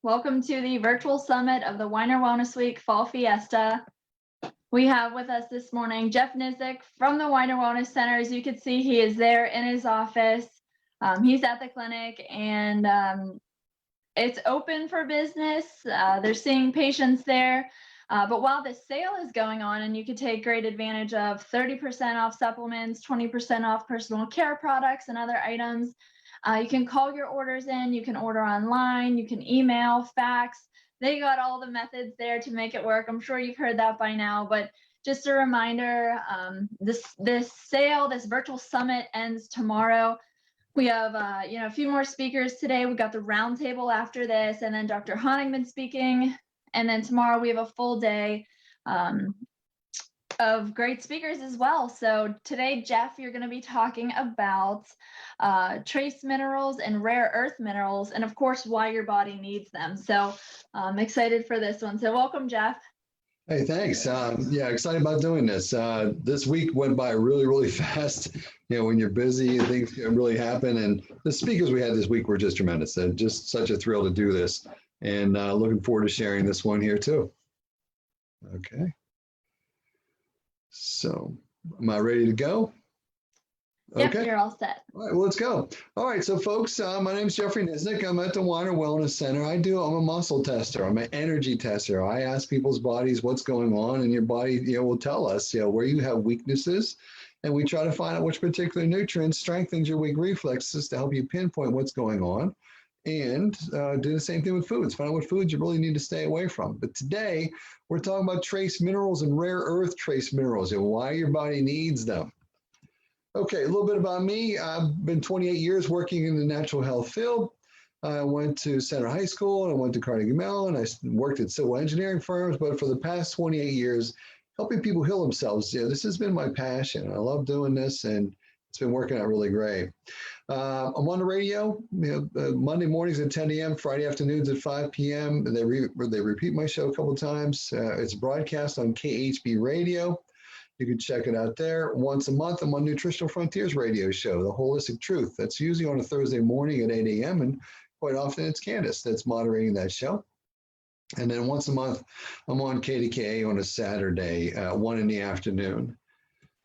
Welcome to the virtual summit of the Weiner Wellness Week Fall Fiesta. We have with us this morning Jeff Niznik from the Weiner Wellness Center. As you can see, he is there in his office. He's at the clinic, and it's open for business. They're seeing patients there. But while the sale is going on, and you can take great advantage of 30% off supplements, 20% off personal care products and other items. You can call your orders in, you can order online, you can email, fax. They got all the methods there to make it work. I'm sure you've heard that by now, but just a reminder, this sale, this virtual summit ends tomorrow. We have a few more speakers today. We got the roundtable after this, and then Dr. Honigman speaking. And then tomorrow we have a full day of great speakers as well. So today, Jeff, you're going to be talking about trace minerals and rare earth minerals, and of course, why your body needs them. So I'm excited for this one. So welcome, Jeff. Hey, thanks. Yeah, excited about doing this. This week went by really, really fast. When you're busy, things can really happen. And the speakers we had this week were just tremendous. Just such a thrill to do this. And looking forward to sharing this one here too. Okay. So, am I ready to go? Yep, okay. You're all set. All right, well, let's go. All right, so folks, my name is Jeffrey Niznik. I'm at the Weiner Wellness Center. I'm a muscle tester. I'm an energy tester. I ask people's bodies what's going on, and your body, will tell us, where you have weaknesses, and we try to find out which particular nutrient strengthens your weak reflexes to help you pinpoint what's going on, and do the same thing with foods. Find out what foods you really need to stay away from. But today, we're talking about trace minerals and rare earth trace minerals and why your body needs them. Okay, a little bit about me. I've been 28 years working in the natural health field. I went to Center High School and I went to Carnegie Mellon. I worked at civil engineering firms, but for the past 28 years, helping people heal themselves. This has been my passion. I love doing this, and it's been working out really great. I'm on the radio, Monday mornings at 10 a.m., Friday afternoons at 5 p.m. They repeat my show a couple of times. It's broadcast on KHB Radio. You can check it out there. Once a month, I'm on Nutritional Frontiers radio show, The Holistic Truth. That's usually on a Thursday morning at 8 a.m., and quite often it's Candace that's moderating that show. And then once a month, I'm on KDKA on a Saturday, 1 in the afternoon.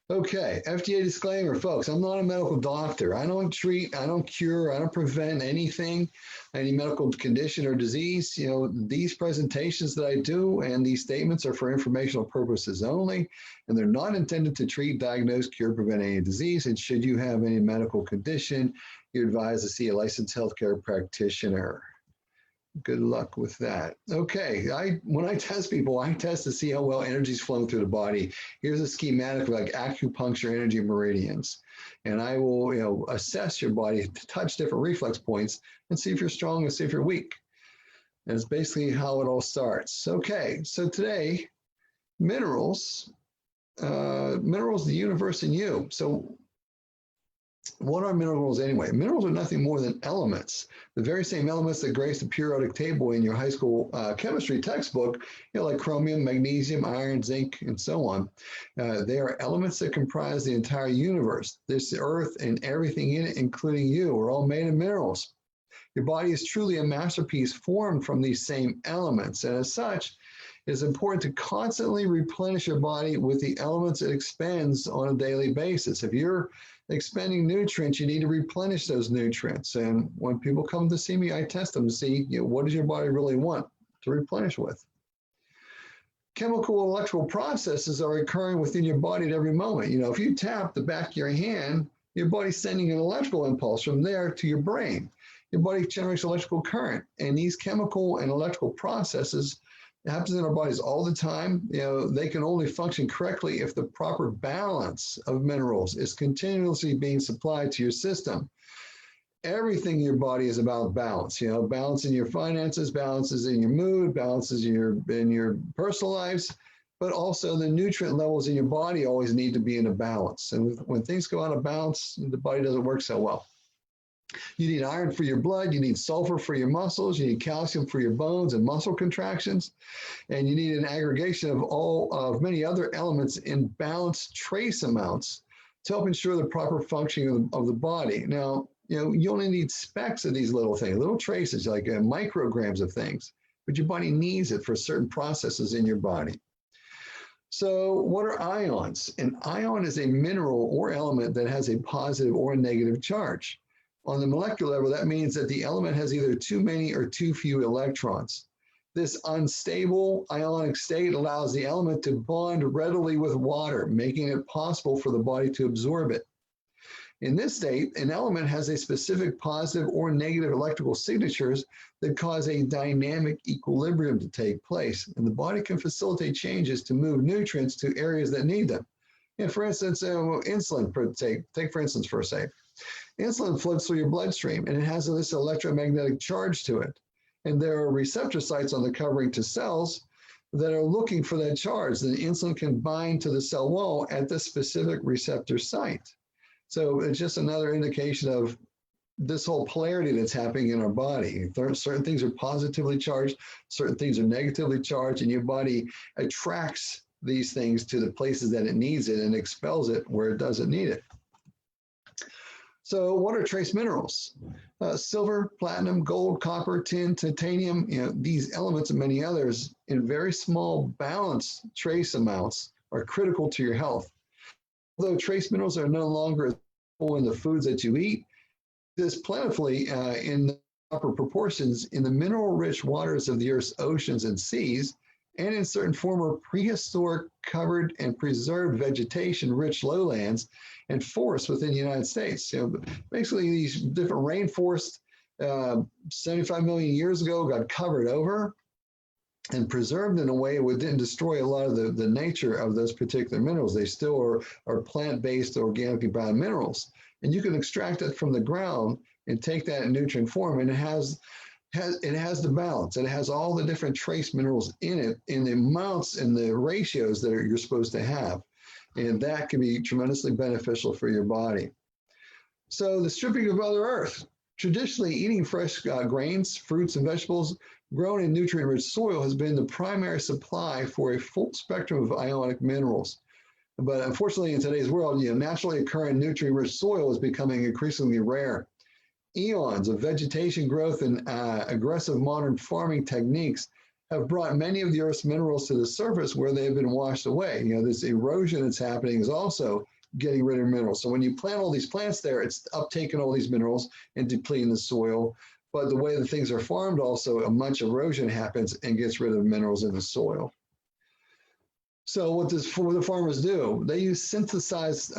Okay, FDA disclaimer, folks. I'm not a medical doctor. I don't treat, I don't cure, I don't prevent anything, any medical condition or disease. These presentations that I do and these statements are for informational purposes only, and they're not intended to treat, diagnose, cure, prevent any disease. And should you have any medical condition, you're advised to see a licensed healthcare practitioner. Good luck with that. Okay, when I test people, I test to see how well energy is flowing through the body. Here's a schematic like acupuncture energy meridians. And I will, assess your body to touch different reflex points and see if you're strong and see if you're weak. And it's basically how it all starts. Okay, so today, minerals, the universe, and you. So what are minerals anyway? Minerals are nothing more than elements, the very same elements that grace the periodic table in your high school chemistry textbook, like chromium, magnesium, iron, zinc, and so on. They are elements that comprise the entire universe. This earth and everything in it, including you, are all made of minerals. Your body is truly a masterpiece formed from these same elements, and as such, it is important to constantly replenish your body with the elements it expends on a daily basis. If you're expending nutrients, you need to replenish those nutrients. And when people come to see me, I test them to see, what does your body really want to replenish with? Chemical and electrical processes are occurring within your body at every moment. If you tap the back of your hand, your body's sending an electrical impulse from there to your brain. Your body generates electrical current, and these chemical and electrical processes happens in our bodies all the time. They can only function correctly if the proper balance of minerals is continuously being supplied to your system. Everything in your body is about balance. Balance in your finances, balances in your mood, balances in your personal lives, but also the nutrient levels in your body always need to be in a balance. And when things go out of balance, the body doesn't work so well. You need iron for your blood, you need sulfur for your muscles, you need calcium for your bones and muscle contractions, and you need an aggregation of many other elements in balanced trace amounts to help ensure the proper functioning of the body. Now, You only need specks of these little things, little traces, like micrograms of things, but your body needs it for certain processes in your body. So what are ions? An ion is a mineral or element that has a positive or a negative charge. On the molecular level, that means that the element has either too many or too few electrons. This unstable ionic state allows the element to bond readily with water, making it possible for the body to absorb it. In this state, an element has a specific positive or negative electrical signatures that cause a dynamic equilibrium to take place, and the body can facilitate changes to move nutrients to areas that need them. For instance, insulin, take for instance for a sec. Insulin floats through your bloodstream, and it has this electromagnetic charge to it. And there are receptor sites on the covering to cells that are looking for that charge. The insulin can bind to the cell wall at the specific receptor site. So it's just another indication of this whole polarity that's happening in our body. Certain things are positively charged, certain things are negatively charged, and your body attracts these things to the places that it needs it and expels it where it doesn't need it. So what are trace minerals? Silver, platinum, gold, copper, tin, titanium, these elements and many others in very small balanced trace amounts are critical to your health. Although trace minerals are no longer in the foods that you eat, this plentifully in the proper proportions in the mineral-rich waters of the Earth's oceans and seas, and in certain former prehistoric covered and preserved vegetation-rich lowlands and forests within the United States. Basically, these different rainforests 75 million years ago got covered over and preserved in a way that didn't destroy a lot of the nature of those particular minerals. They still are plant-based, organically bound minerals. And you can extract it from the ground and take that in nutrient form, and it has the balance. It has all the different trace minerals in it, in the amounts and the ratios that you're supposed to have. And that can be tremendously beneficial for your body. So the stripping of Mother Earth. Traditionally, eating fresh grains, fruits, and vegetables grown in nutrient-rich soil has been the primary supply for a full spectrum of ionic minerals. But unfortunately, in today's world, naturally occurring nutrient-rich soil is becoming increasingly rare. Eons of vegetation growth and aggressive modern farming techniques have brought many of the Earth's minerals to the surface where they have been washed away. This erosion that's happening is also getting rid of minerals. So when you plant all these plants there, it's uptaking all these minerals and depleting the soil. But the way that things are farmed also, a much erosion happens and gets rid of minerals in the soil. So what the farmers do? They use synthesized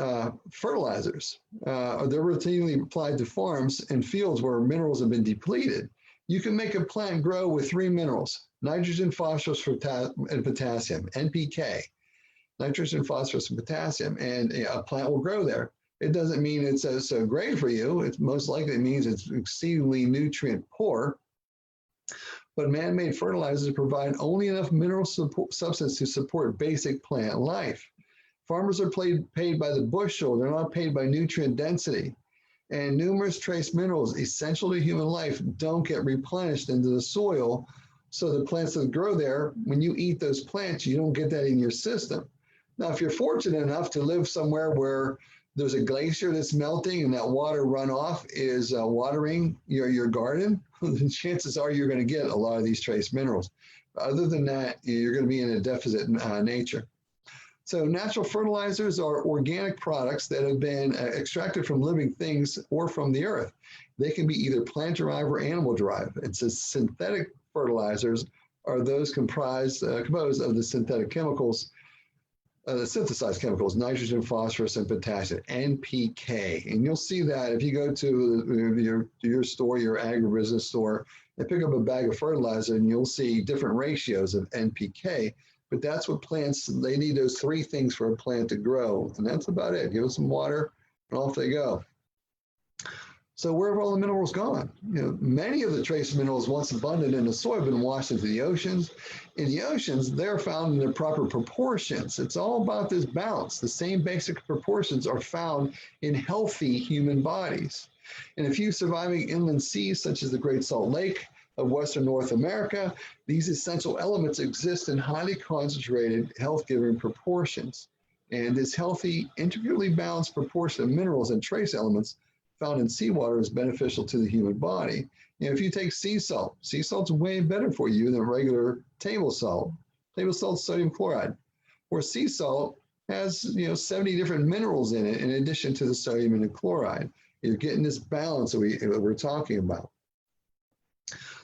fertilizers. They're routinely applied to farms and fields where minerals have been depleted. You can make a plant grow with 3 minerals: nitrogen, phosphorus, and potassium, NPK. Nitrogen, phosphorus, and potassium, and a plant will grow there. It doesn't mean it's so great for you. It most likely means it's exceedingly nutrient poor. But man-made fertilizers provide only enough mineral substance to support basic plant life. Farmers are paid by the bushel. They're not paid by nutrient density. And numerous trace minerals essential to human life don't get replenished into the soil. So the plants that grow there, when you eat those plants, you don't get that in your system. Now, if you're fortunate enough to live somewhere where there's a glacier that's melting and that water runoff is watering your garden, then chances are you're going to get a lot of these trace minerals. Other than that, you're going to be in a deficit nature. So natural fertilizers are organic products that have been extracted from living things or from the earth. They can be either plant-derived or animal-derived. It's synthetic fertilizers are those composed of the synthetic chemicals, the synthesized chemicals, nitrogen, phosphorus, and potassium, NPK. And you'll see that if you go to your store, your agribusiness store, and pick up a bag of fertilizer, and you'll see different ratios of NPK. But that's what plants, they need those 3 things for a plant to grow. And that's about it. Give them some water, and off they go. So where have all the minerals gone? Many of the trace minerals once abundant in the soil have been washed into the oceans. In the oceans, they're found in their proper proportions. It's all about this balance. The same basic proportions are found in healthy human bodies. In a few surviving inland seas, such as the Great Salt Lake of Western North America, these essential elements exist in highly concentrated, health-giving proportions. And this healthy, integrally balanced proportion of minerals and trace elements found in seawater is beneficial to the human body. If you take sea salt's way better for you than regular table salt. Table salt's sodium chloride, where sea salt has 70 different minerals in it in addition to the sodium and the chloride. You're getting this balance that we're talking about.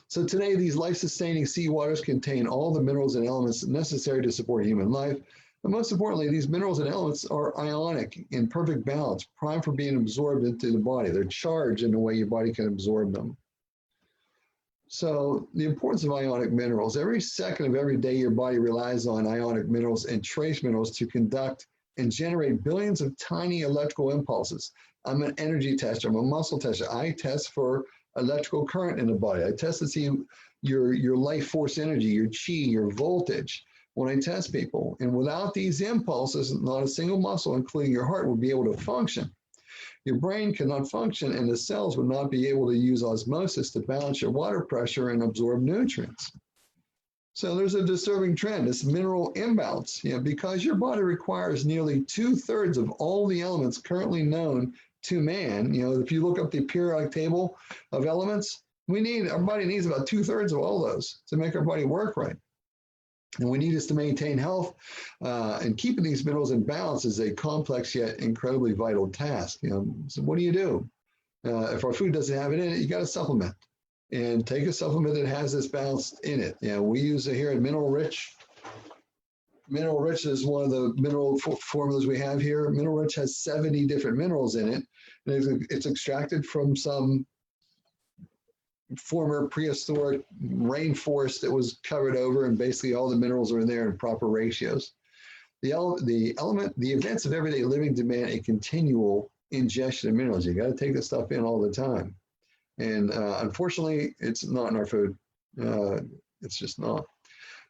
So today, these life-sustaining seawaters contain all the minerals and elements necessary to support human life. And most importantly, these minerals and elements are ionic, in perfect balance, primed for being absorbed into the body. They're charged in a way your body can absorb them. So the importance of ionic minerals. Every second of every day, your body relies on ionic minerals and trace minerals to conduct and generate billions of tiny electrical impulses. I'm an energy tester. I'm a muscle tester. I test for electrical current in the body. I test to see your life force energy, your chi, your voltage when I test people. And without these impulses, not a single muscle, including your heart, will be able to function. Your brain cannot function, and the cells would not be able to use osmosis to balance your water pressure and absorb nutrients. So there's a disturbing trend, this mineral imbalance. Because your body requires nearly 2/3 of all the elements currently known to man. If you look up the periodic table of elements, our body needs about 2/3 of all those to make our body work right. And we need this to maintain health, and keeping these minerals in balance is a complex yet incredibly vital task. So what do? If our food doesn't have it in it, you got to supplement, and take a supplement that has this balance in it. We use it here at Mineral Rich. Mineral Rich is one of the mineral formulas we have here. Mineral Rich has 70 different minerals in it. And it's extracted from some former prehistoric rainforest that was covered over, and basically all the minerals are in there in proper ratios. The events of everyday living demand a continual ingestion of minerals. You got to take this stuff in all the time. And unfortunately, it's not in our food. It's just not.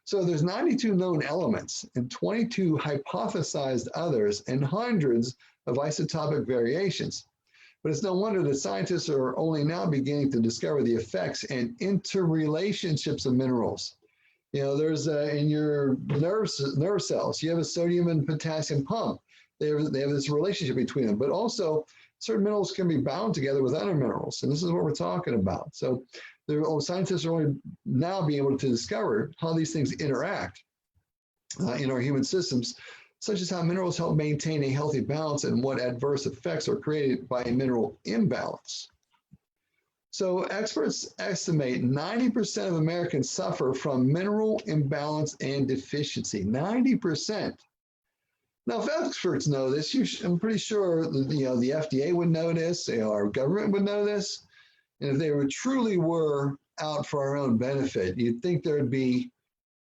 So there's 92 known elements and 22 hypothesized others and hundreds of isotopic variations. But it's no wonder that scientists are only now beginning to discover the effects and interrelationships of minerals. There's in your nerve cells, you have a sodium and potassium pump. They have this relationship between them, but also certain minerals can be bound together with other minerals. And this is what we're talking about. So scientists are only now being able to discover how these things interact in our human systems, such as how minerals help maintain a healthy balance and what adverse effects are created by a mineral imbalance. So experts estimate 90% of Americans suffer from mineral imbalance and deficiency, 90%. Now, if experts know this, I'm pretty sure the FDA would know this, our government would know this. And if they truly were out for our own benefit, you'd think there'd be,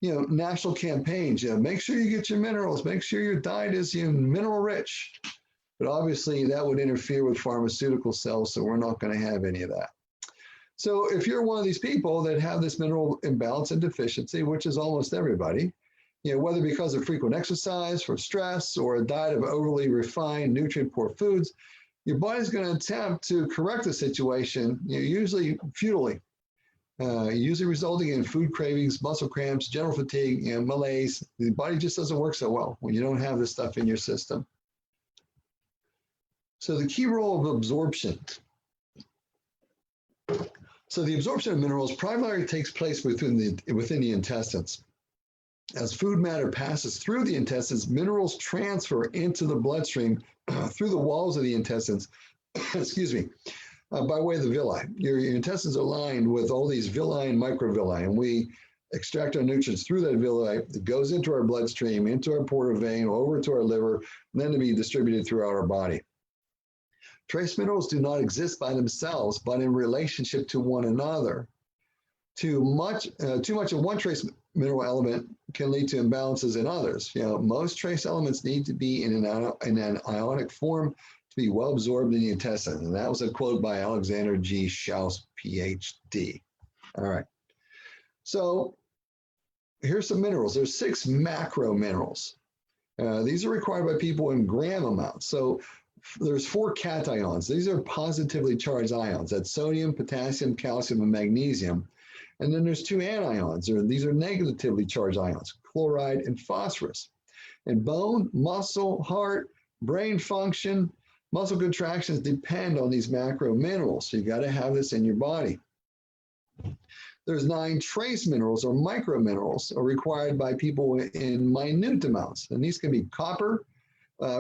national campaigns. Make sure you get your minerals. Make sure your diet is mineral rich. But obviously, that would interfere with pharmaceutical sales, so we're not going to have any of that. So if you're one of these people that have this mineral imbalance and deficiency, which is almost everybody, whether because of frequent exercise, from stress, or a diet of overly refined, nutrient-poor foods, your body's going to attempt to correct the situation, usually futilely, usually resulting in food cravings, muscle cramps, general fatigue, malaise. The body just doesn't work so well when you don't have this stuff in your system. So the key role of absorption. So the absorption of minerals primarily takes place within the intestines. As food matter passes through the intestines, minerals transfer into the bloodstream through the walls of the intestines, by way of the villi. Your intestines are lined with all these villi and microvilli, and we extract our nutrients through that villi. It goes into our bloodstream, into our portal vein, over to our liver, and then to be distributed throughout our body. Trace minerals do not exist by themselves, but in relationship to one another. Too much of one trace mineral element can lead to imbalances in others. Most trace elements need to be in an ionic form to be well absorbed in the intestines. And that was a quote by Alexander G. Schaus, PhD. All right. So here's some minerals. There's 6 macro minerals. These are required by people in gram amounts. So there's 4 cations. These are positively charged ions. That's sodium, potassium, calcium, and magnesium. And then there's 2 anions. These are negatively charged ions, chloride and phosphorus. And bone, muscle, heart, brain function, Muscle contractions depend on these macro minerals, so you got to have this in your body. There's 9 trace minerals or micro minerals are required by people in minute amounts, and these can be copper,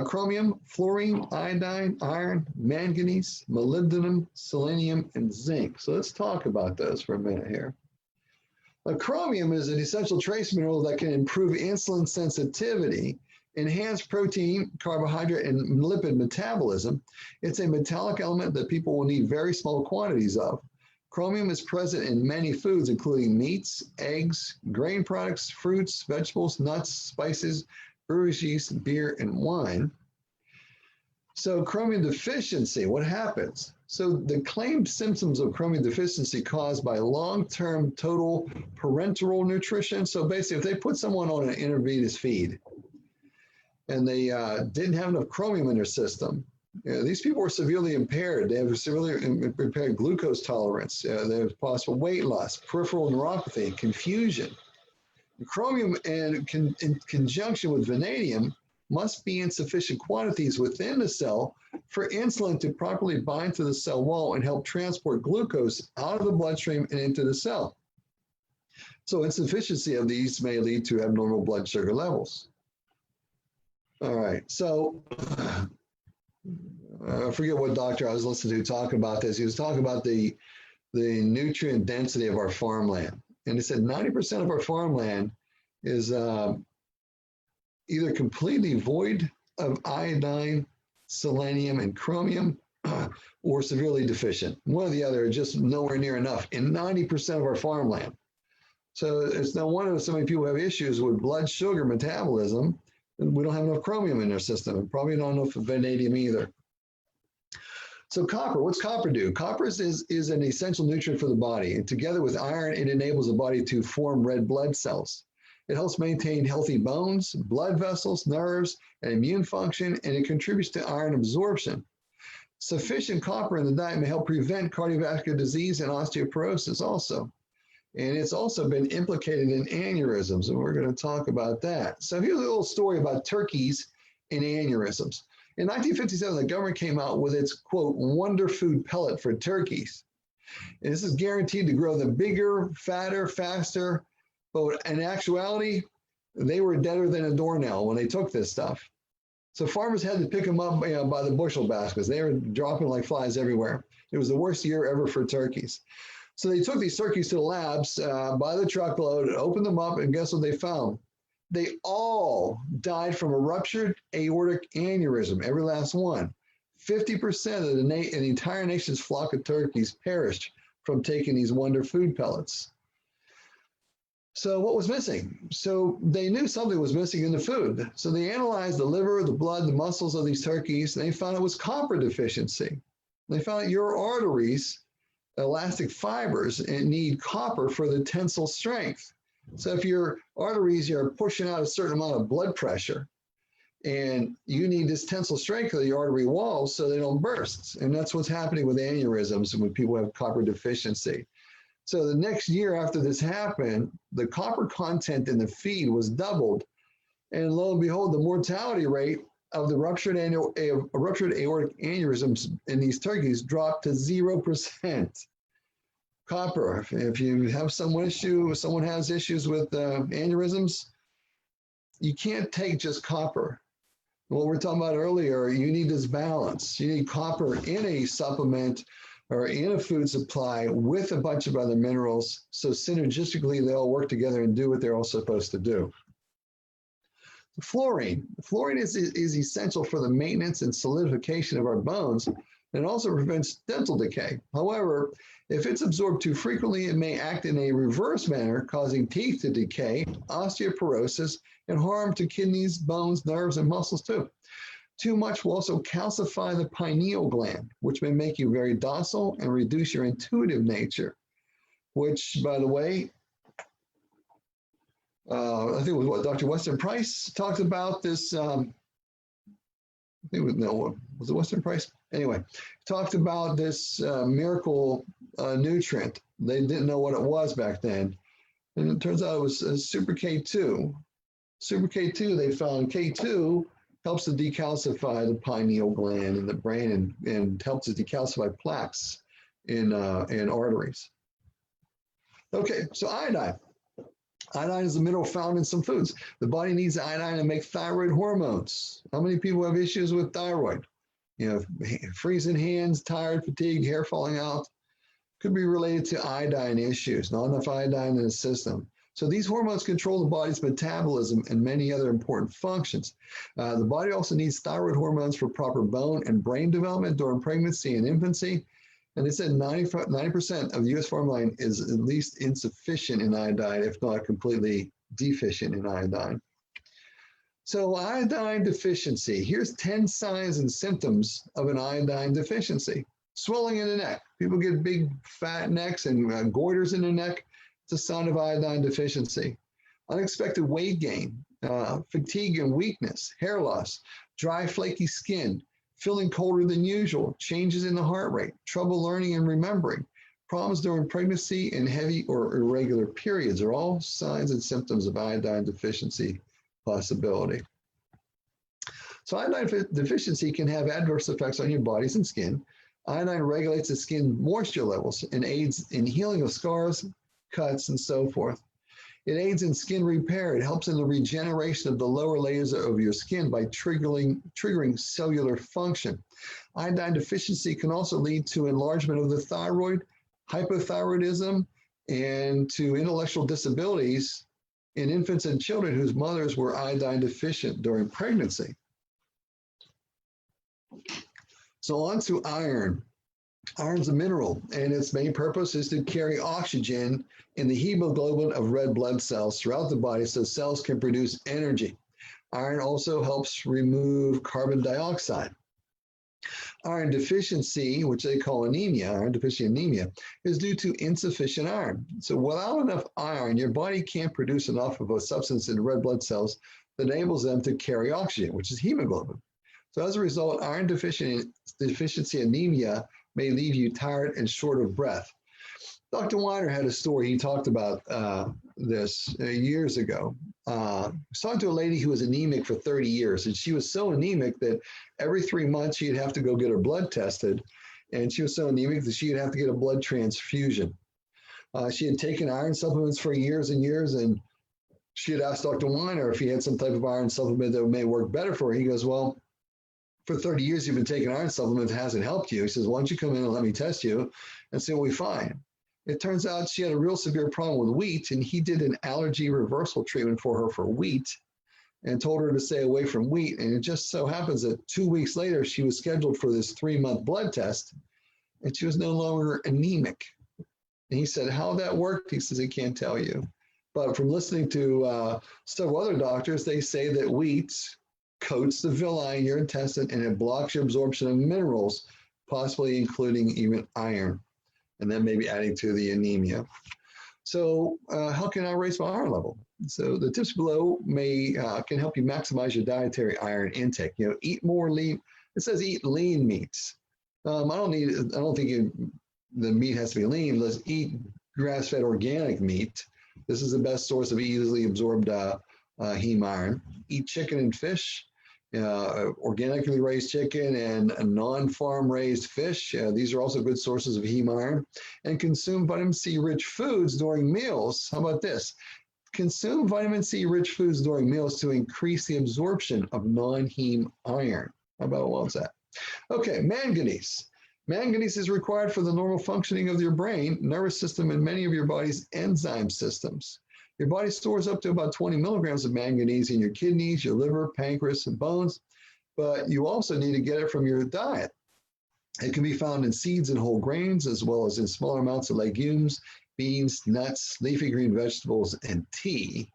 chromium, fluorine, iodine, iron, manganese, molybdenum, selenium, and zinc. So let's talk about those for a minute here. Chromium is an essential trace mineral that can improve insulin sensitivity, enhance protein, carbohydrate, and lipid metabolism. It's a metallic element that people will need very small quantities of. Chromium is present in many foods, including meats, eggs, grain products, fruits, vegetables, nuts, spices, brewer's yeast, beer, and wine. So chromium deficiency, what happens? So the claimed symptoms of chromium deficiency caused by long-term total parenteral nutrition. So basically, if they put someone on an intravenous feed and they didn't have enough chromium in their system, these people were severely impaired. They have severely impaired glucose tolerance. They have possible weight loss, peripheral neuropathy, confusion. Chromium in conjunction with vanadium must be in sufficient quantities within the cell for insulin to properly bind to the cell wall and help transport glucose out of the bloodstream and into the cell. So insufficiency of these may lead to abnormal blood sugar levels. All right, so I forget what doctor I was listening to talk about this. He was talking about the nutrient density of our farmland. And he said 90% of our farmland is either completely void of iodine, selenium, and chromium, or severely deficient. One or the other, just nowhere near enough in 90% of our farmland. So it's no wonder so many people have issues with blood sugar metabolism, and we don't have enough chromium in their system, and probably not enough vanadium either. So copper, what's copper do? Copper is an essential nutrient for the body, and together with iron, it enables the body to form red blood cells. It helps maintain healthy bones, blood vessels, nerves, and immune function, and it contributes to iron absorption. Sufficient copper in the diet may help prevent cardiovascular disease and osteoporosis also. And it's also been implicated in aneurysms, and we're going to talk about that. So here's a little story about turkeys and aneurysms. In 1957, the government came out with its, quote, wonder food pellet for turkeys. And this is guaranteed to grow them bigger, fatter, faster. But in actuality, they were deader than a doornail when they took this stuff. So farmers had to pick them up by the bushel baskets. They were dropping like flies everywhere. It was the worst year ever for turkeys. So they took these turkeys to the labs by the truckload, opened them up, and guess what they found? They all died from a ruptured aortic aneurysm, every last one. 50% of the entire nation's flock of turkeys perished from taking these wonder food pellets. So what was missing? So they knew something was missing in the food. So they analyzed the liver, the blood, the muscles of these turkeys, and they found it was copper deficiency. They found that your arteries, elastic fibers, and need copper for the tensile strength. So if your arteries are pushing out a certain amount of blood pressure, and you need this tensile strength of the artery walls so they don't burst. And that's what's happening with aneurysms when people have copper deficiency. So the next year after this happened, the copper content in the feed was doubled. And lo and behold, the mortality rate of the ruptured aortic aneurysms in these turkeys dropped to 0%. Copper, if you have someone has issues with aneurysms, you can't take just copper. What we're talking about earlier, you need this balance. You need copper in a supplement or in a food supply with a bunch of other minerals, so synergistically they all work together and do what they're all supposed to do. Fluorine. Fluorine is essential for the maintenance and solidification of our bones, and also prevents dental decay. However, if it's absorbed too frequently, it may act in a reverse manner, causing teeth to decay, osteoporosis, and harm to kidneys, bones, nerves, and muscles too. Too much will also calcify the pineal gland, which may make you very docile and reduce your intuitive nature, which, by the way, I think it was what Dr. Weston Price talked about this. I think it was, no, was it Weston Price? Anyway, talked about this miracle nutrient. They didn't know what it was back then. And it turns out it was super K2. Super K2, they found K2 helps to decalcify the pineal gland in the brain and helps to decalcify plaques in arteries. Okay, so iodine. Iodine is a mineral found in some foods. The body needs iodine to make thyroid hormones. How many people have issues with thyroid? You know, freezing hands, tired, fatigue, hair falling out. Could be related to iodine issues, not enough iodine in the system. So these hormones control the body's metabolism and many other important functions. The body also needs thyroid hormones for proper bone and brain development during pregnancy and infancy. And they said 90% of the U.S. farmland is at least insufficient in iodine, if not completely deficient in iodine. So iodine deficiency, here's 10 signs and symptoms of an iodine deficiency. Swelling in the neck. People get big fat necks and goiters in the neck. It's a sign of iodine deficiency. Unexpected weight gain, fatigue and weakness, hair loss, dry, flaky skin, feeling colder than usual, changes in the heart rate, trouble learning and remembering, problems during pregnancy, and heavy or irregular periods are all signs and symptoms of iodine deficiency possibility. So iodine deficiency can have adverse effects on your bodies and skin. Iodine regulates the skin moisture levels and aids in healing of scars, cuts, and so forth. It aids in skin repair. It helps in the regeneration of the lower layers of your skin by triggering cellular function. Iodine deficiency can also lead to enlargement of the thyroid, hypothyroidism, and to intellectual disabilities in infants and children whose mothers were iodine deficient during pregnancy. So on to iron. Iron's a mineral, and its main purpose is to carry oxygen in the hemoglobin of red blood cells throughout the body so cells can produce energy. Iron also helps remove carbon dioxide. Iron deficiency, which they call anemia, iron deficiency anemia, is due to insufficient iron. So without enough iron, your body can't produce enough of a substance in red blood cells that enables them to carry oxygen, which is hemoglobin. So as a result, iron deficiency anemia may leave you tired and short of breath. Dr. Weiner had a story. He talked about this years ago. He was talking to a lady who was anemic for 30 years, and she was so anemic that every 3 months she'd have to go get her blood tested, and she was so anemic that she'd have to get a blood transfusion. She had taken iron supplements for years and years, and she had asked Dr. Weiner if he had some type of iron supplement that may work better for her. He goes, well, for 30 years you've been taking iron supplements, it hasn't helped you. He says, why don't you come in and let me test you and see what we find. It turns out she had a real severe problem with wheat, and he did an allergy reversal treatment for her for wheat and told her to stay away from wheat. And it just so happens that 2 weeks later, she was scheduled for this 3-month blood test, and she was no longer anemic. And he said, how that worked? He says, he can't tell you. But from listening to several other doctors, they say that wheat coats the villi in your intestine and it blocks your absorption of minerals, possibly including even iron, and then maybe adding to the anemia. So how can I raise my iron level? So the tips below can help you maximize your dietary iron intake. You know, eat more lean. It says eat lean meats. I don't think the meat has to be lean. Let's eat grass-fed organic meat. This is the best source of easily absorbed heme iron. Eat chicken and fish, organically raised chicken and non-farm raised fish. These are also good sources of heme iron. And consume vitamin C rich foods during meals. How about this? Consume vitamin C rich foods during meals to increase the absorption of non-heme iron. How about what was that? Okay, manganese. Manganese is required for the normal functioning of your brain, nervous system, and many of your body's enzyme systems. Your body stores up to about 20 milligrams of manganese in your kidneys, your liver, pancreas, and bones, but you also need to get it from your diet. It can be found in seeds and whole grains, as well as in smaller amounts of legumes, beans, nuts, leafy green vegetables, and tea.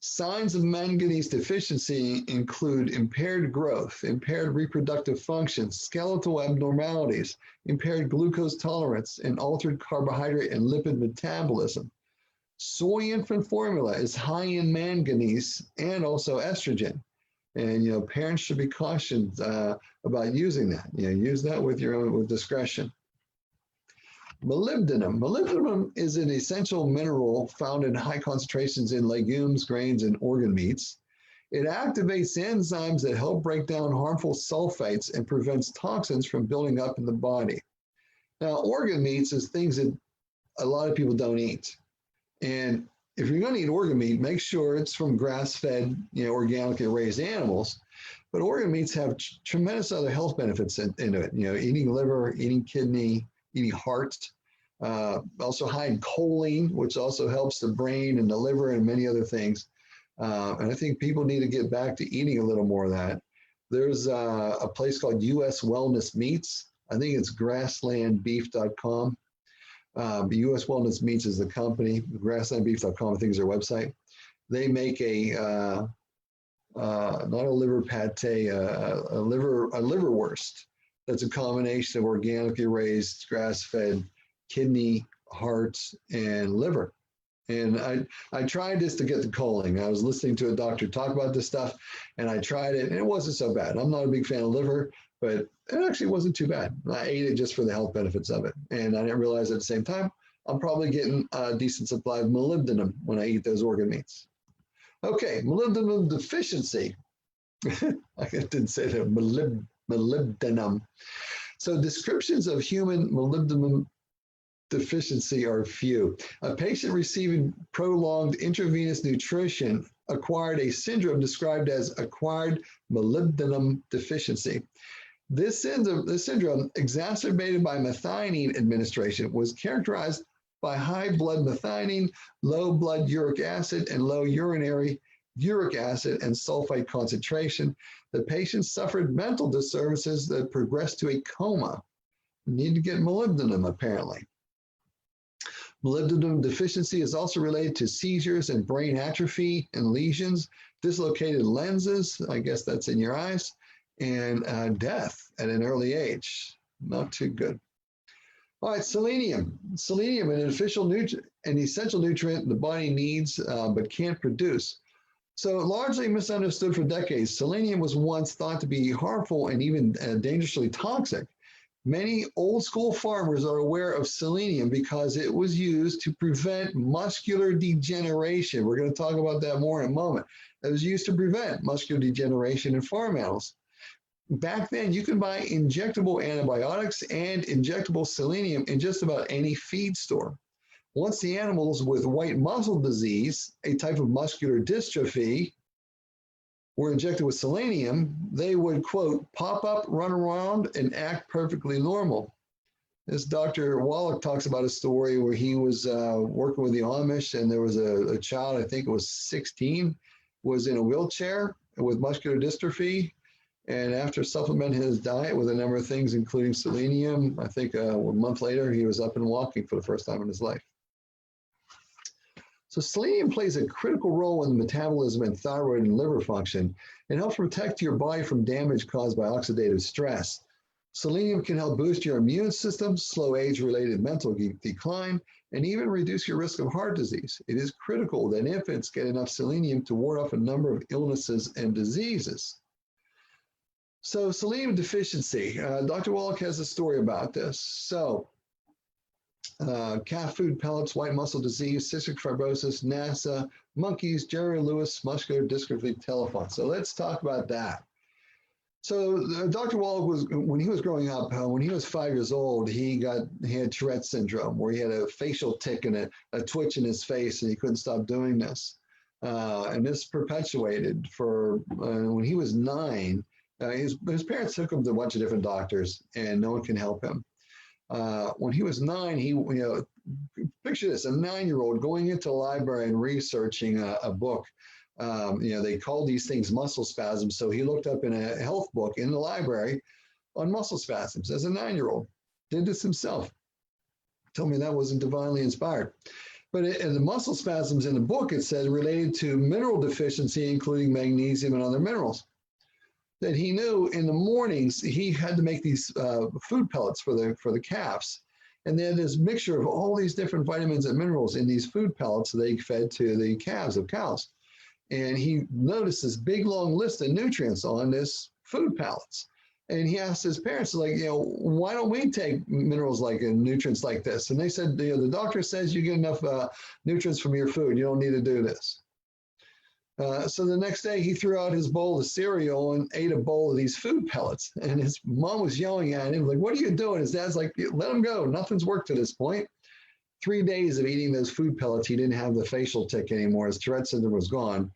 Signs of manganese deficiency include impaired growth, impaired reproductive function, skeletal abnormalities, impaired glucose tolerance, and altered carbohydrate and lipid metabolism. Soy infant formula is high in manganese and also estrogen. And, parents should be cautioned about using that. Use that with discretion. Molybdenum. Molybdenum is an essential mineral found in high concentrations in legumes, grains, and organ meats. It activates enzymes that help break down harmful sulfites and prevents toxins from building up in the body. Now, organ meats is things that a lot of people don't eat. And if you're going to eat organ meat, make sure it's from grass-fed, organically raised animals. But organ meats have tremendous other health benefits into it. Eating liver, eating kidney, eating heart, also high in choline, which also helps the brain and the liver and many other things. And I think people need to get back to eating a little more of that. There's a place called US Wellness Meats. I think it's grasslandbeef.com. US Wellness Meats is the company. Grasslandbeef.com, I think, is their website. They make not a liver pate, a liverwurst. That's a combination of organically raised, grass-fed kidney, heart, and liver. And I tried this to get the choline. I was listening to a doctor talk about this stuff, and I tried it, and it wasn't so bad. I'm not a big fan of liver, but it actually wasn't too bad. I ate it just for the health benefits of it. And I didn't realize at the same time, I'm probably getting a decent supply of molybdenum when I eat those organ meats. Okay, molybdenum deficiency. I didn't say that, molybdenum. So descriptions of human molybdenum deficiency are few. A patient receiving prolonged intravenous nutrition acquired a syndrome described as acquired molybdenum deficiency. This syndrome, exacerbated by methionine administration, was characterized by high blood methionine, low blood uric acid, and low urinary uric acid and sulfite concentration. The patient suffered mental disturbances that progressed to a coma. You need to get molybdenum, apparently. Molybdenum deficiency is also related to seizures and brain atrophy and lesions, dislocated lenses, I guess that's in your eyes, and death at an early age. Not too good. All right, selenium. Selenium, an essential nutrient the body needs but can't produce. So largely misunderstood for decades, selenium was once thought to be harmful and even dangerously toxic. Many old school farmers are aware of selenium because it was used to prevent muscular degeneration. We're going to talk about that more in a moment. It was used to prevent muscular degeneration in farm animals. Back then, you can buy injectable antibiotics and injectable selenium in just about any feed store. Once the animals with white muscle disease, a type of muscular dystrophy, were injected with selenium, they would, quote, pop up, run around, and act perfectly normal. This Dr. Wallach talks about a story where he was working with the Amish, and there was a child, I think it was 16, was in a wheelchair with muscular dystrophy. And after supplementing his diet with a number of things, including selenium, I think a month later, he was up and walking for the first time in his life. So selenium plays a critical role in the metabolism and thyroid and liver function. It helps protect your body from damage caused by oxidative stress. Selenium can help boost your immune system, slow age-related mental decline, and even reduce your risk of heart disease. It is critical that infants get enough selenium to ward off a number of illnesses and diseases. So selenium deficiency, Dr. Wallach has a story about this. So calf food pellets, white muscle disease, cystic fibrosis, NASA, monkeys, Jerry Lewis, muscular dystrophy, telephone. So let's talk about that. So Dr. Wallach when he was growing up, when he was 5 years old, he had Tourette syndrome, where he had a facial tic and a twitch in his face, and he couldn't stop doing this. And this perpetuated for when he was 9. His parents took him to a bunch of different doctors, and no one can help him. When he was 9, he, picture this, a 9-year-old going into a library and researching a book. They call these things muscle spasms. So he looked up in a health book in the library on muscle spasms as a 9-year-old. Did this himself. Told me that wasn't divinely inspired. But in the muscle spasms in the book, it said related to mineral deficiency, including magnesium and other minerals. That he knew in the mornings he had to make these food pellets for the calves, and then this mixture of all these different vitamins and minerals in these food pellets they fed to the calves of cows. And he noticed this big long list of nutrients on this food pellets, and he asked his parents, like, why don't we take minerals like and nutrients like this? And they said, the doctor says you get enough nutrients from your food, you don't need to do this. So the next day he threw out his bowl of cereal and ate a bowl of these food pellets. And his mom was yelling at him, like, what are you doing? His dad's like, let him go. Nothing's worked to this point. 3 days of eating those food pellets, he didn't have the facial tic anymore. His Tourette syndrome was gone.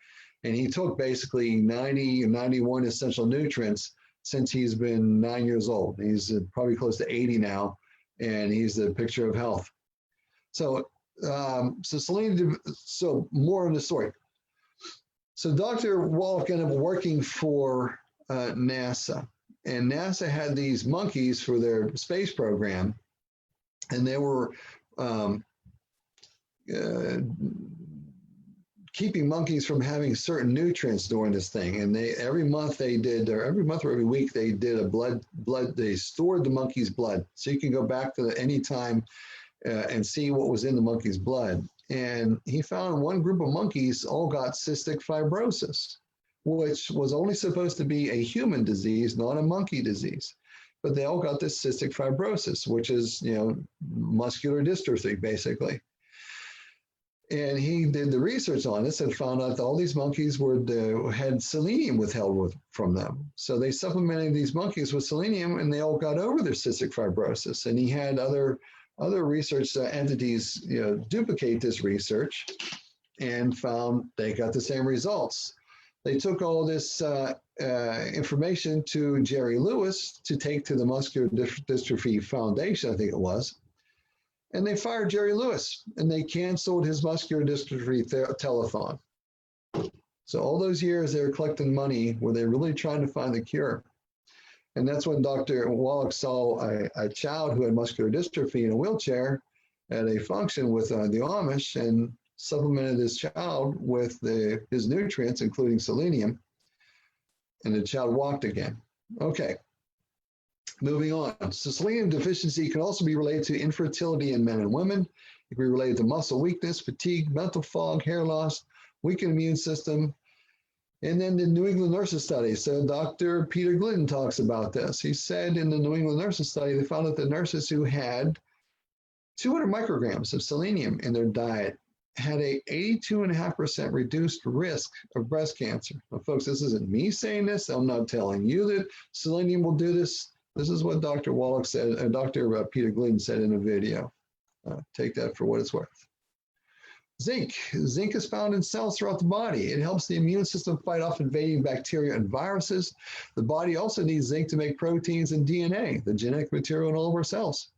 And he took basically 90 or 91 essential nutrients since he's been 9 years old. He's probably close to 80 now, and he's the picture of health. So, so more on the story. So Dr. Wallach ended up working for NASA, and NASA had these monkeys for their space program, and they were keeping monkeys from having certain nutrients during this thing. And every month or every week they did a they stored the monkey's blood. So you can go back to any time and see what was in the monkey's blood. And he found one group of monkeys all got cystic fibrosis, which was only supposed to be a human disease, not a monkey disease. But they all got this cystic fibrosis, which is, muscular dystrophy, basically. And he did the research on this and found out that all these monkeys had selenium withheld from them. So they supplemented these monkeys with selenium, and they all got over their cystic fibrosis. And he had other research entities, duplicate this research, and found they got the same results. They took all this information to Jerry Lewis to take to the Muscular Dystrophy Foundation, I think it was. And they fired Jerry Lewis, and they canceled his muscular dystrophy telethon. So all those years they were collecting money, were they really trying to find the cure? And that's when Dr. Wallach saw a child who had muscular dystrophy in a wheelchair at a function with the Amish, and supplemented this child with his nutrients, including selenium, and the child walked again. Okay. Moving on. So selenium deficiency can also be related to infertility in men and women. It can be related to muscle weakness, fatigue, mental fog, hair loss, weakened immune system. And then the New England Nurses study. So Dr. Peter Glidden talks about this. He said in the New England Nurses study, they found that the nurses who had 200 micrograms of selenium in their diet had a 82.5% reduced risk of breast cancer. Now, folks, this isn't me saying this. I'm not telling you that selenium will do this. This is what Dr. Wallach said, Dr. Peter Glidden said in a video. Take that for what it's worth. Zinc. Zinc is found in cells throughout the body. It helps the immune system fight off invading bacteria and viruses. The body also needs zinc to make proteins and DNA, the genetic material in all of our cells.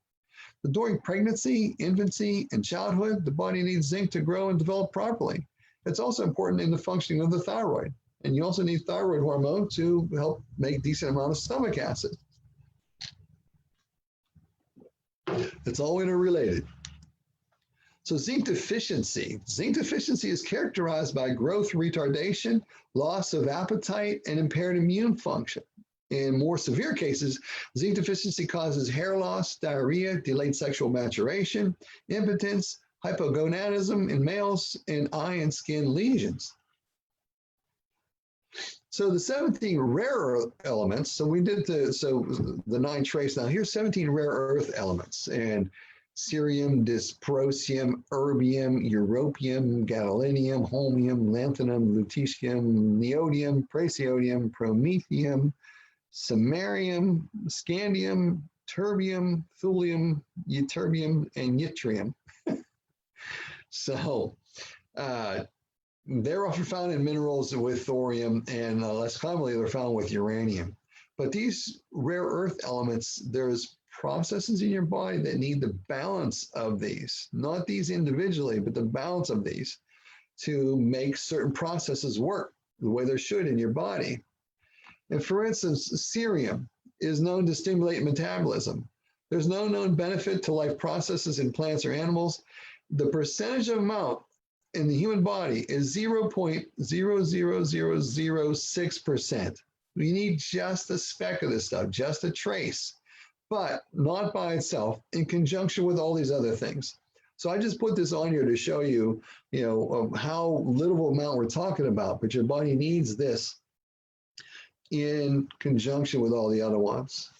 But during pregnancy, infancy, and childhood, the body needs zinc to grow and develop properly. It's also important in the functioning of the thyroid. And you also need thyroid hormone to help make decent amount of stomach acid. It's all interrelated. So zinc deficiency. Zinc deficiency is characterized by growth retardation, loss of appetite, and impaired immune function. In more severe cases, zinc deficiency causes hair loss, diarrhea, delayed sexual maturation, impotence, hypogonadism in males, and eye and skin lesions. So the 17 rare earth elements, so we did the 9 trace. Now here's 17 rare earth elements, and cerium, dysprosium, erbium, europium, gadolinium, holmium, lanthanum, lutetium, neodymium, praseodymium, promethium, samarium, scandium, terbium, thulium, ytterbium, and yttrium. So they're often found in minerals with thorium, and less commonly they're found with uranium. But these rare earth elements, there's processes in your body that need the balance of these, not these individually, but the balance of these to make certain processes work the way they should in your body. And for instance, cerium is known to stimulate metabolism. There's no known benefit to life processes in plants or animals. The percentage amount in the human body is 0.00006%. We need just a speck of this stuff, just a trace, but not by itself, in conjunction with all these other things. So I just put this on here to show you, how little amount we're talking about, but your body needs this in conjunction with all the other ones.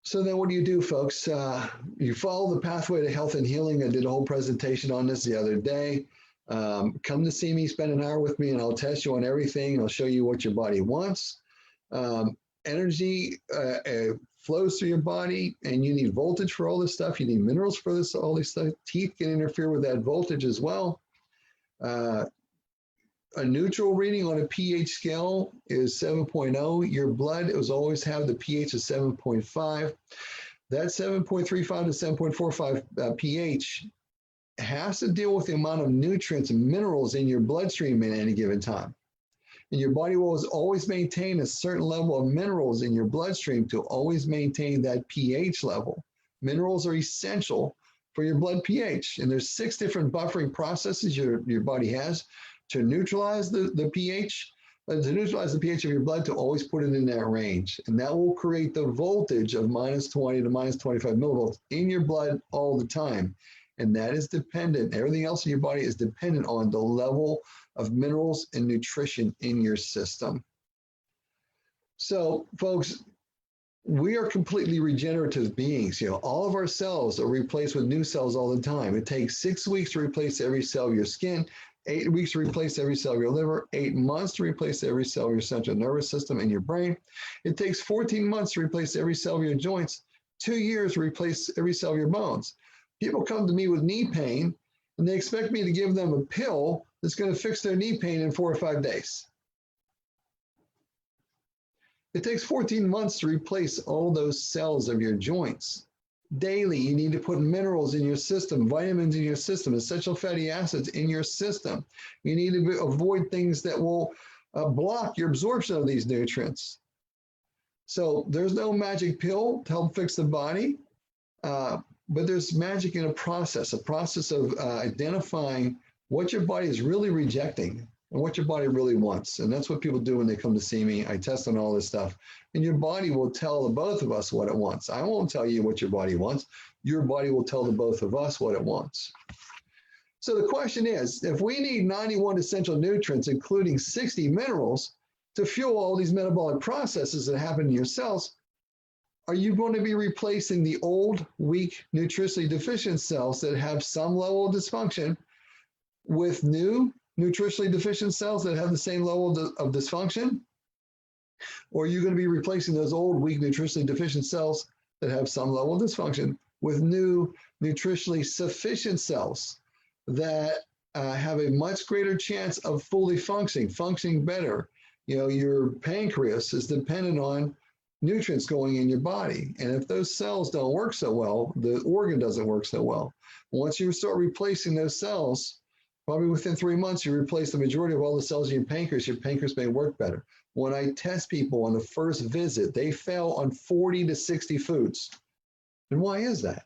So then what do you do, folks? You follow the pathway to health and healing. I did a whole presentation on this the other day. Come to see me, spend an hour with me, and I'll test you on everything. I'll show you what your body wants. Energy flows through your body, and you need voltage for all this stuff. You need minerals for this, all this stuff. Teeth can interfere with that voltage as well. A neutral reading on a pH scale is 7.0. Your blood was always have the pH of 7.5. That 7.35 to 7.45 pH has to deal with the amount of nutrients and minerals in your bloodstream at any given time. And your body will always maintain a certain level of minerals in your bloodstream to always maintain that pH level. Minerals are essential for your blood pH. And there's 6 different buffering processes your body has to neutralize the pH, to neutralize the pH of your blood, to always put it in that range. And that will create the voltage of -20 to -25 millivolts in your blood all the time. And that is dependent, everything else in your body is dependent on the level of minerals and nutrition in your system. So, folks, we are completely regenerative beings. You know, all of our cells are replaced with new cells all the time. It takes 6 weeks to replace every cell of your skin, 8 weeks to replace every cell of your liver, 8 months to replace every cell of your central nervous system and your brain. It takes 14 months to replace every cell of your joints, 2 years to replace every cell of your bones. People come to me with knee pain, and they expect me to give them a pill that's going to fix their knee pain in 4 or 5 days. It takes 14 months to replace all those cells of your joints. Daily, you need to put minerals in your system, vitamins in your system, essential fatty acids in your system. You need to avoid things that will block your absorption of these nutrients. So there's no magic pill to help fix the body, but there's magic in a process of identifying what your body is really rejecting and what your body really wants. And that's what people do when they come to see me. I test on all this stuff. And your body will tell the both of us what it wants. I won't tell you what your body wants. Your body will tell the both of us what it wants. So the question is, if we need 91 essential nutrients, including 60 minerals, to fuel all these metabolic processes that happen in your cells, are you going to be replacing the old, weak, nutritionally deficient cells that have some level of dysfunction with new nutritionally deficient cells that have the same level of dysfunction? Or are you going to be replacing those old, weak, nutritionally deficient cells that have some level of dysfunction with new nutritionally sufficient cells that have a much greater chance of fully functioning better? You know, your pancreas is dependent on nutrients going in your body. And if those cells don't work so well, the organ doesn't work so well. Once you start replacing those cells, probably within 3 months, you replace the majority of all the cells in your pancreas may work better. When I test people on the first visit, they fail on 40 to 60 foods. And why is that?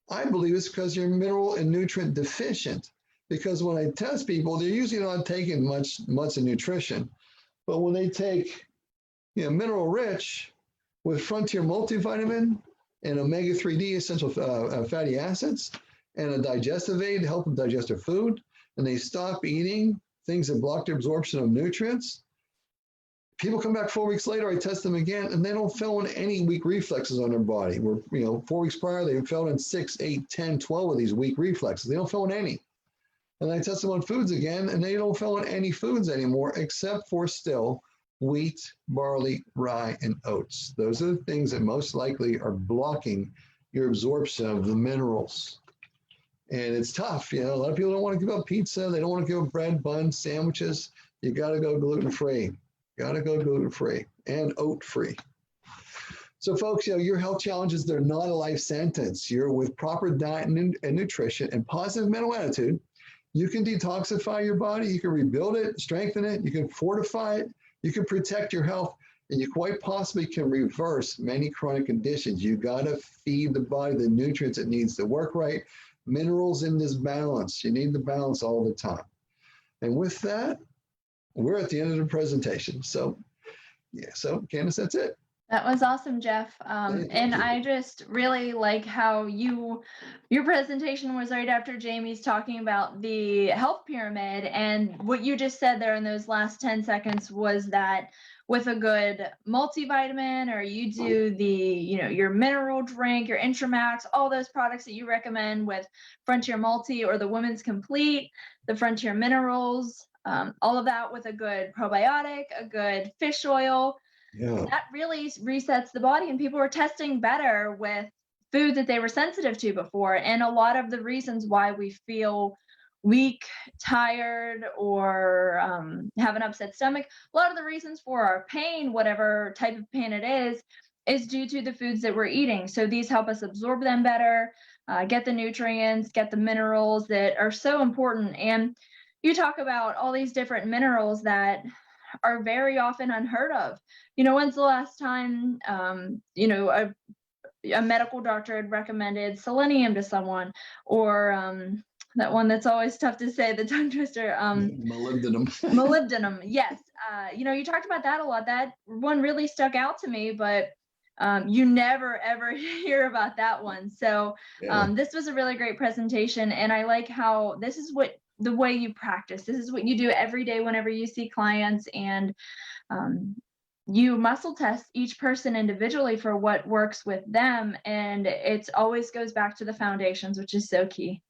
I believe it's because you're mineral and nutrient deficient. Because when I test people, they're usually not taking much of nutrition. But when they take, you know, mineral rich with Frontier multivitamin and omega-3D essential fatty acids and a digestive aid to help them digest their food, and they stop eating things that block their absorption of nutrients, people come back 4 weeks later, I test them again, and they don't fill in any weak reflexes on their body. Where, you know, 4 weeks prior, they filled in 6, 8, 10, 12 of these weak reflexes. They don't fill in any. And I test them on foods again, and they don't fill in any foods anymore, except for still wheat, barley, rye, and oats. Those are the things that most likely are blocking your absorption of the minerals. And it's tough. You know, a lot of people don't want to give up pizza. They don't want to give up bread, buns, sandwiches. You got to go gluten-free. Got to go gluten-free and oat-free. So folks, you know, your health challenges, they're not a life sentence. You're with proper diet and nutrition and positive mental attitude, you can detoxify your body. You can rebuild it, strengthen it. You can fortify it. You can protect your health. And you quite possibly can reverse many chronic conditions. You got to feed the body the nutrients it needs to work right. Minerals in this balance. You need the balance all the time. And with that, we're at the end of the presentation. So, yeah, so Candace, that's it. That was awesome, Jeff. And I just really like how your presentation was right after Jamie's talking about the health pyramid. And what you just said there in those last 10 seconds was that with a good multivitamin, or you do the, your mineral drink, your Intramax, all those products that you recommend with Frontier Multi or the Women's Complete, the Frontier Minerals, all of that with a good probiotic, a good fish oil, Yeah. that really resets the body. And people were testing better with food that they were sensitive to before. And a lot of the reasons why we feel weak, tired, or have an upset stomach, a lot of the reasons for our pain, whatever type of pain it is due to the foods that we're eating. So these help us absorb them better, get the nutrients, get the minerals that are so important. And you talk about all these different minerals that are very often unheard of. When's the last time, a medical doctor had recommended selenium to someone, or that one that's always tough to say, the tongue twister, Molybdenum. molybdenum. Yes. You talked about that a lot. That one really stuck out to me, but you never ever hear about that one. So Yeah. this was a really great presentation, and I like how this is what the way you practice. This is what you do every day whenever you see clients, and you muscle test each person individually for what works with them, and it always goes back to the foundations, which is so key.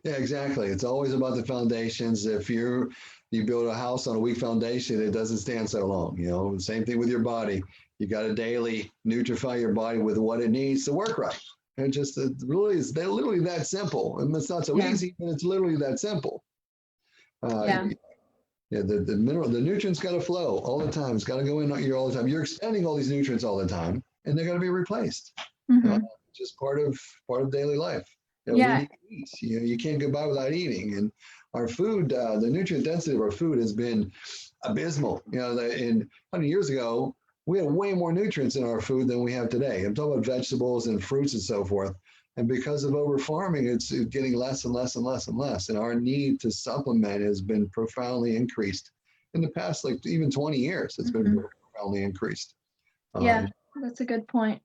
Yeah, exactly. It's always about the foundations. If you build a house on a weak foundation, it doesn't stand so long. Same thing with your body. You got to daily nutrify your body with what it needs to work right. And it really is, they're literally that simple. And it's not so easy, but it's literally that simple. Yeah, the nutrients got to flow all the time. It's got to go in here all the time. You're expending all these nutrients all the time, and they're going to be replaced. Just part of daily life. We need to eat. You can't get by without eating. And our food, the nutrient density of our food has been abysmal. In 100 years ago, we had way more nutrients in our food than we have today. I'm talking about vegetables and fruits and so forth. And because of over farming, it's getting less and less and less and less. And our need to supplement has been profoundly increased in the past, like even 20 years. It's been profoundly increased. Yeah, that's a good point.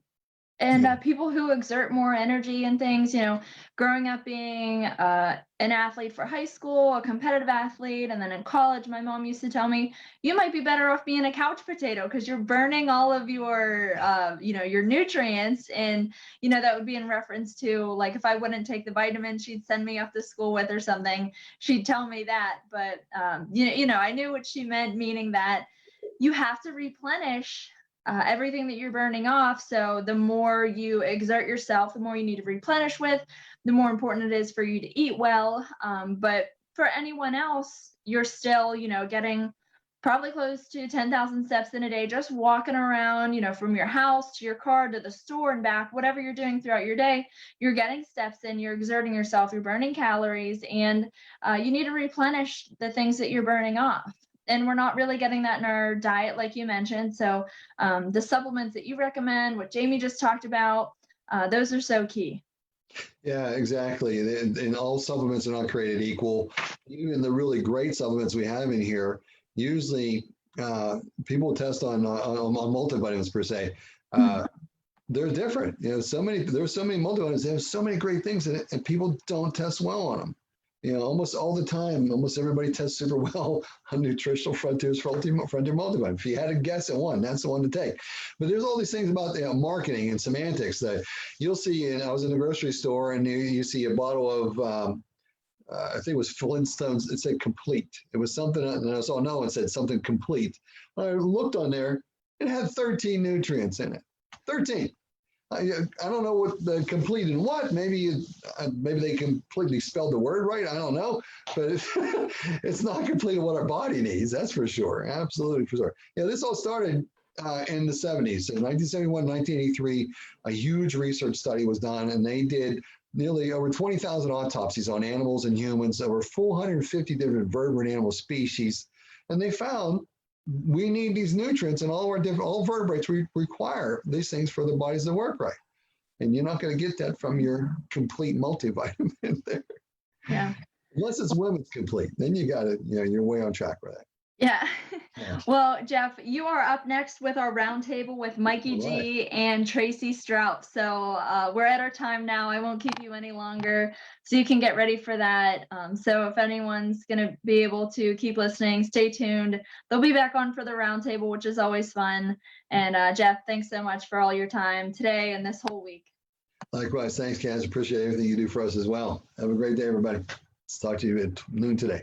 And people who exert more energy and things, growing up being an athlete for high school, a competitive athlete, and then in college, my mom used to tell me, you might be better off being a couch potato because you're burning all of your, your nutrients. And, that would be in reference to, like, if I wouldn't take the vitamins she'd send me off to school with or something, she'd tell me that. But, I knew what she meant, meaning that you have to replenish everything that you're burning off. So the more you exert yourself, the more you need to replenish with, the more important it is for you to eat well. But for anyone else, you're still, getting probably close to 10,000 steps in a day, just walking around, from your house to your car to the store and back, whatever you're doing throughout your day, you're getting steps in, you're exerting yourself, you're burning calories, and you need to replenish the things that you're burning off. And we're not really getting that in our diet, like you mentioned. So the supplements that you recommend, what Jamie just talked about, those are so key. Yeah, exactly. And all supplements are not created equal. Even the really great supplements we have in here, usually people test on multivitamins per se. They're different. There's so many multivitamins. They have so many great things in it, and people don't test well on them. Almost all the time, almost everybody tests super well on Nutritional Frontiers Frontier Multivitamin. If you had to guess at one, that's the one to take. But there's all these things about marketing and semantics that you'll see. I was in a grocery store, and you see a bottle of, I think it was Flintstones. It said complete. It was something, and I saw no one said something complete. I looked on there, it had 13 nutrients in it. 13. I don't know what the complete and what. Maybe they completely spelled the word right. I don't know, but it's not complete what our body needs. That's for sure. Absolutely for sure. This all started in the 70s. In 1971, 1983, a huge research study was done, and they did nearly over 20,000 autopsies on animals and humans, over 450 different vertebrate animal species, and they found we need these nutrients, and all vertebrates require these things for their bodies to work right. And you're not going to get that from your complete multivitamin there. Yeah. Unless it's women's complete, then you got it. You're way on track with that. Yeah. Yeah. Well, Jeff, you are up next with our roundtable with Mikey All right. G and Tracy Strout. So we're at our time now. I won't keep you any longer, so you can get ready for that. So if anyone's going to be able to keep listening, stay tuned. They'll be back on for the roundtable, which is always fun. And Jeff, thanks so much for all your time today and this whole week. Likewise. Thanks, Kaz. Appreciate everything you do for us as well. Have a great day, everybody. Let's talk to you at noon today.